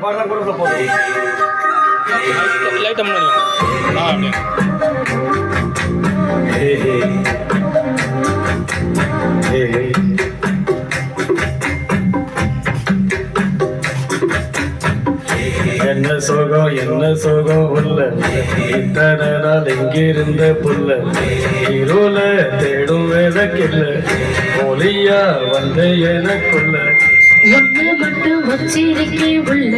பாடம் கூட போதும். லைட்டா முன்னாடி என்ன சோகம் உள்ள இத்தனை நாள் எங்கிருந்த புல்ல இருள தேடும் விளக்கில்ல ஒளியா வந்த எனக்குள்ள ஒன்று மட்டும் வச்சிருக்கே உள்ள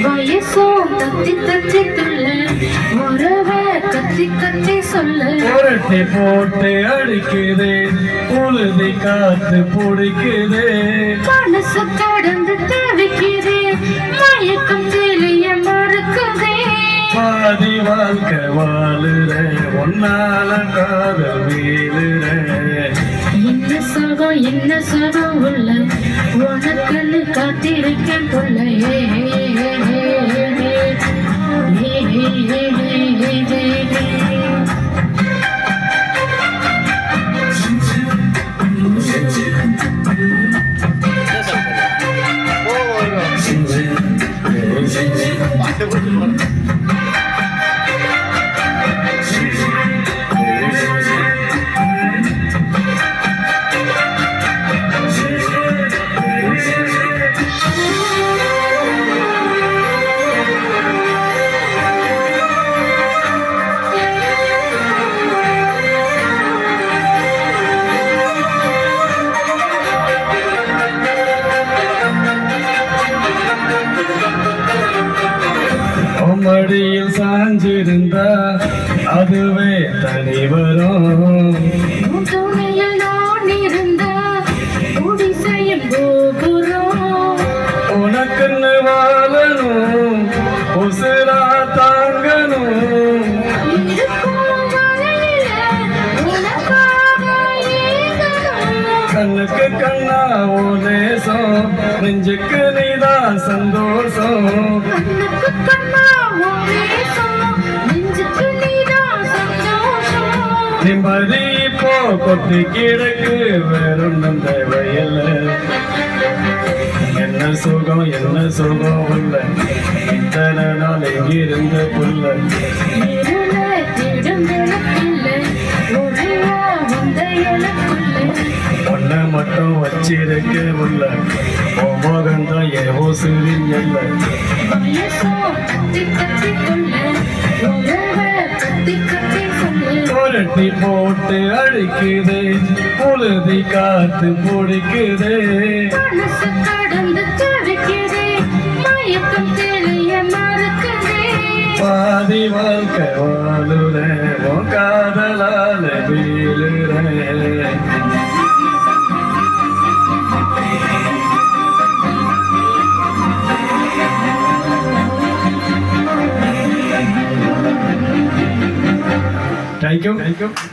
வயசும் தத்தி தத்தி துள்ள உறவ கத்தி கத்தி சொல்ல புரட்டி போட்டு அடிக்குதே உழுதி காத்து பிடிக்குதே மனசு கடந்து தவிக்குதே மயக்கம் தெளிய மறுக்குதே பாதி வாழ்க்கை வாழுற ஒன்னால காதல் வீழுற என்ன சகம் உள்ள உனக்குன்னு காத்திருக்கேன் புள்ள மடியில் சாஞ்சிருந்தா அதுவே தனி வரும் துணையில் நான் இருந்தா உடி செய்யும் கோபுரம் உனக்குன்னு வாழணும் உசுரா தாங்கணும் கண்ணுக்கு கண்ணா ஓ நேசம் நெஞ்சுக்கு நீதான் சந்தோஷம் நிம்மதி இப்போ கொத்தி கிடக்கு வேறொன்னும் தேவையில்ல என்ன சுகம் உள்ள இத்தனை நாள் எங்கிருந்த புல்ல ஒன்ன மட்டும் வச்சிருக்க உள்ள மோகந்தான் ஏவோ சிறின் எல்ல புரட்டி போட்டு அடிக்குதே புழுதி காத்து பிடிக்குதே பாதி வாழ்க்கை வாழுற காதலால வீழுற Thank you.